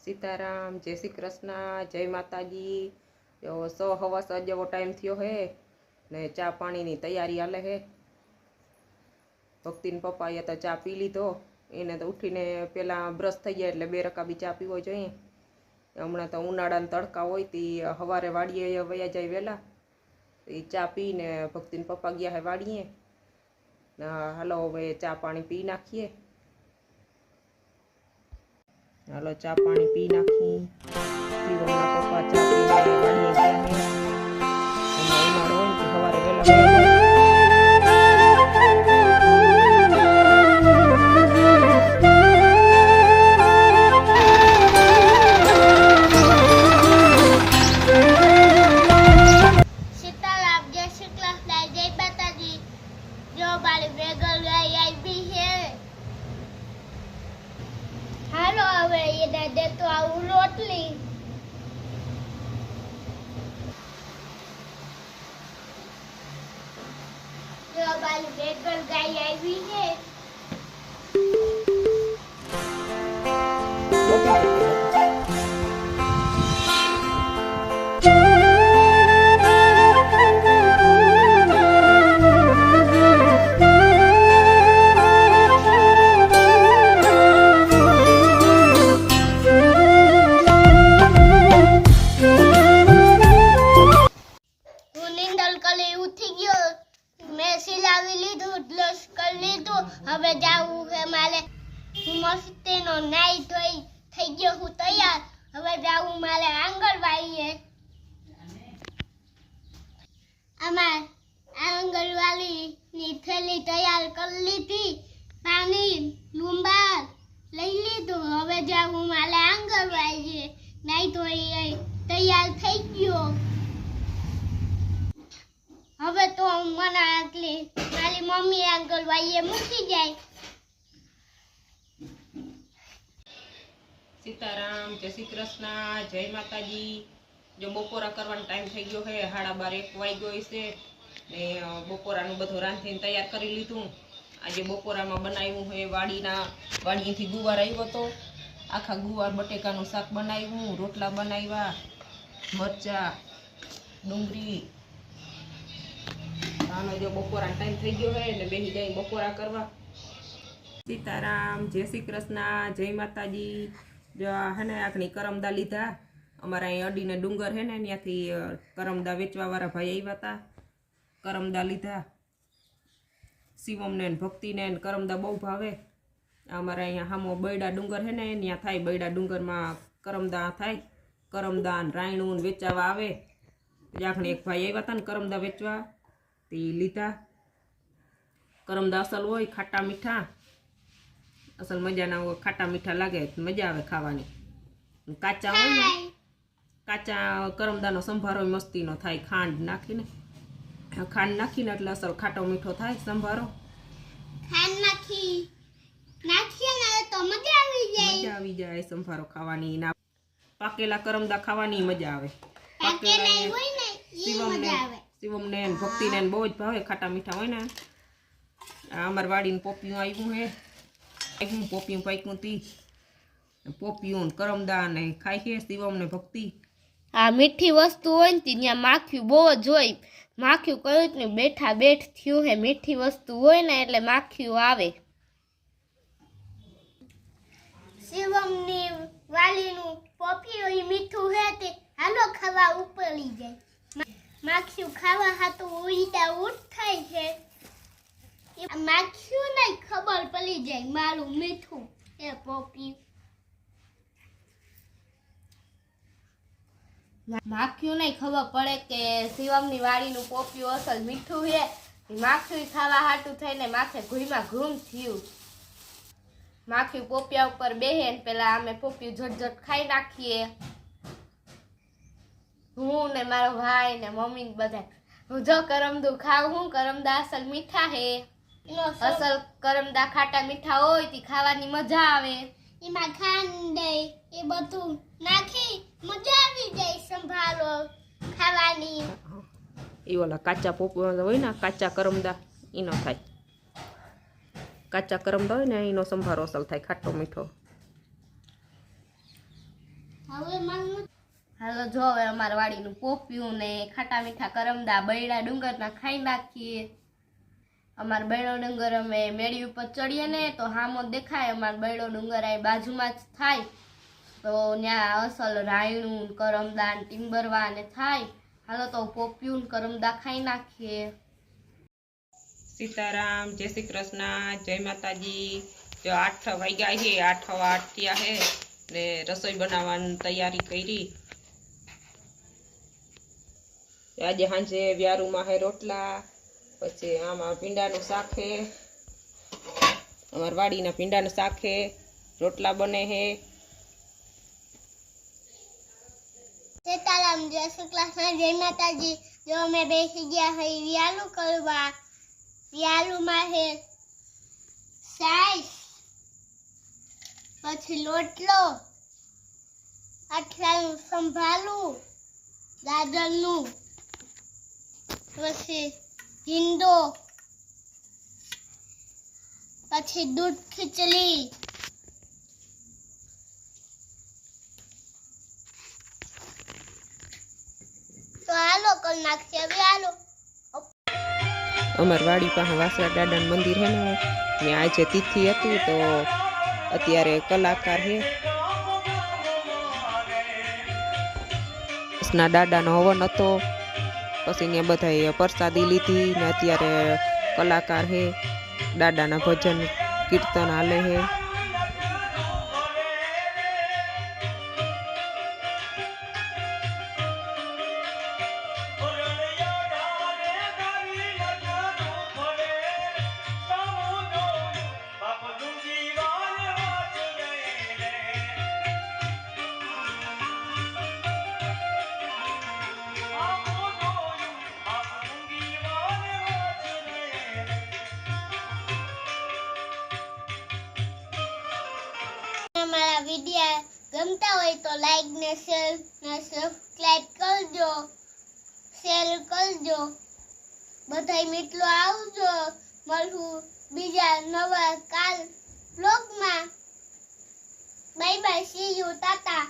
सीताराम जय श्री कृष्ण जय माताजी। जो 100 जेवो टाइम थयो है ने चा पानी नी तैयारी हाले है। भक्तिन पप्पाए तो चा पी लीधो। एने तो उठीने पेला ब्रश थई गया एटले 2 रका बी चा पीवो जोईए। हमणां तो उनाळाना तड़का होय ती हवारे वाड़ीए वया जाय वेला। ई चा पीने भक्तिन पप्पा गया है वाड़ीए। हालो हवे चा पाणी पी नाखीए। हालो चा पाणी पी नाखी। पप्पा चा पीने वाड़ीए गया है। उनाळो होय तो हवारे वेला वया जाय। हालो हवे ये दादे तो आऊ रोटली जो बाली बेगल गाय आई है। હવે જાવું છે મારે મસ્તીનો નાઈ ધોઈ થઈ ગયો હું તૈયાર। હવે જાવું મારે આંગણવાડીએ। અમાર આંગણવાડીની થેલી તૈયાર કરી લીધી, પાણી લુંબાર લઈ લીધું। હવે જાવું મારે આંગણવાડીએ। નાઈ ધોઈ તૈયાર થઈ ગયો। હવે તો મને આટલી મારી મમ્મી આંગણવાડીએ મૂકી જાય। सीताराम जय श्री कृष्ण जय माताजी। जो बपोरा करवानो टाइम थई गयो है 12:30 वाग्यो हशे ने बपोरानुं बधुं रांधीने तैयार करी लीधुं। आज बपोरामां बनाव्युं है वाड़ीएथी गुवार आव्यो तो आखा गुवार बटेकानुं शाक बनाव्युं, रोटला बनाव्या, मरचा डूंगरी। आनो जो बपोरा टाइम थई गयो है ने बेही जाई बपोरा करवा। सीताराम जय श्री कृष्ण जय माताजी। जो है ने आखणी करमदा लीधा। अमारा अहीं अडीने डूंगर है ने त्याथी करमदा वेचवा वाळा भाई आव्या हता। करमदा लीधा। शिवम ने भक्ति ने करमदा बहु भावे। अमारा अहीं हामो बैडा डूंगर है ने त्यां थाय बैडा डूंगर में करमदा थाय। करमदा ने रायणुं वेचावा आवे। आखणी एक भाई आव्या हता ने करमदा वेचवा ते लीधा। करमदा असल होय खाटा मीठा। असल मजाना खाटा मीठा लागे मजा आवे खावानी। काचा होय ने काचा करमदानो संभारो मस्तीनो थाय। खांड नाखीने એટલે અસલ ખાટો મીઠો થાય સંભારો। ખાંડ નાખીએ ને તો મજા આવી જાય સંભારો ખાવાની। ના પાકેલા કરમદા ખાવાની મજા આવે। પાકેલા હોય ને ઈ મજા આવે। शिवम ने भक्ति ने बहुत ज भावे खाटा मीठा होय ने। अमर वाड़ी ने पोपियूं आव्युं है। पोपियूं पाक्युं ती पोपियूं करमदा ने खाई है शिवम ने भक्ति। आ मीठी वस्तु होय ने त्यां माखियुं बहुत ज होय। माखियुं कयो ने बेठा बेठ थयुं है। मीठी वस्तु होय ने એટલે माखियुं आवे। शिवमनी वालीनुं पोपियुं ई मीठું है ते हालो खावा उपली जाय। माखियुं खावा हातु उईटा उठ थाय छे। माखियुं ने खबर पड़ी जाय मारू मीठું ए पोपियुं। माखियुं ने खबर पड़े के शिवमनी वाड़ीनुं पोपियुं असल मीठું है। माखियुं खावा हाटू थईने माथे घुईमा घूम थयुं। माखियुं पोपिया उपर बेहे ने पेला अमे पोपियुं झटझट खाई नाखीए। हूँ ने मारो भाई ने मम्मी बधा। हूँ जो करमदू खाऊ हूँ। करमदा असल मीठा है। असल करमदा खाटा मीठा होय ती खावानी मजा आवे। एमां खांड ए बधुं नाखी मजा आवी जाय संभारो खावानी। ई ओला काचा पोपिया होय ने काचा करमदा ईनो थाय। काचा करमदा होय ने एनो संभारो असल थाय खाटो मीठो। હાલો જો હવે અમારા વાડીનું પોપિયું ને ખાટા મીઠા કરમદા બૈડા ડુંગરના ખાઈ નાખીએ. અમારો બૈડો ડુંગર અમે મેળી ઉપર ચડીએ ને તો હામો દેખાય. અમારો બૈડો ડુંગર આ બાજુમાં જ થાય તો ત્યાં અસલ રાયણું કરમદા ટીમ્બરવા ને થાય. હાલો તો પોપિયું કરમદા ખાઈ નાખીએ. સીતારામ, જય શ્રી કૃષ્ણ, જય માતાજી. જો 8 વાગ્યા છે, 8:08 થયા છે ને રસોઈ બનાવવાની તૈયારી કરી. આજે સાંજે વ્યારુમાં હે રોટલા, પછી આમાં ભીંડાનું શાક છે, અમારા વાડીના ભીંડાનું શાક છે, રોટલા બને છે. સીતારામ, જય શ્રી કૃષ્ણ, જય માતાજી. જો અમે બેસી ગયા હઈ વ્યાલું કરવા. વ્યાલુમાં હે સાઈસ, પછી લોટલો, અઠલાનું સંભાલું, દાદરનું, પછી હિંદો, પછી દૂધ ખીચડી, તો હાલો કર નાખીએ. હવે હાલો અમારી વાડી પાસે વાસરા દાદાનું મંદિર છે ને, ત્યાં આજે તિથિ હતી તો અત્યારે કલાકાર છે. કૃષ્ણ દાદાનો હવન હતો, પછી ત્યાં બધાએ પ્રસાદી લીધી ને અત્યારે કલાકાર છે. દાદાના ભજન કીર્તન હાલે છે. અમારા વિડિયો ગમતા હોય તો લાઈક ને શેર ને સબસ્ક્રાઇબ કરજો, શેર કરજો. બધાય મિત્રો આવજો. મળું બીજા નવા કાલ બ્લોગમાં. Bye bye, C you, Tata.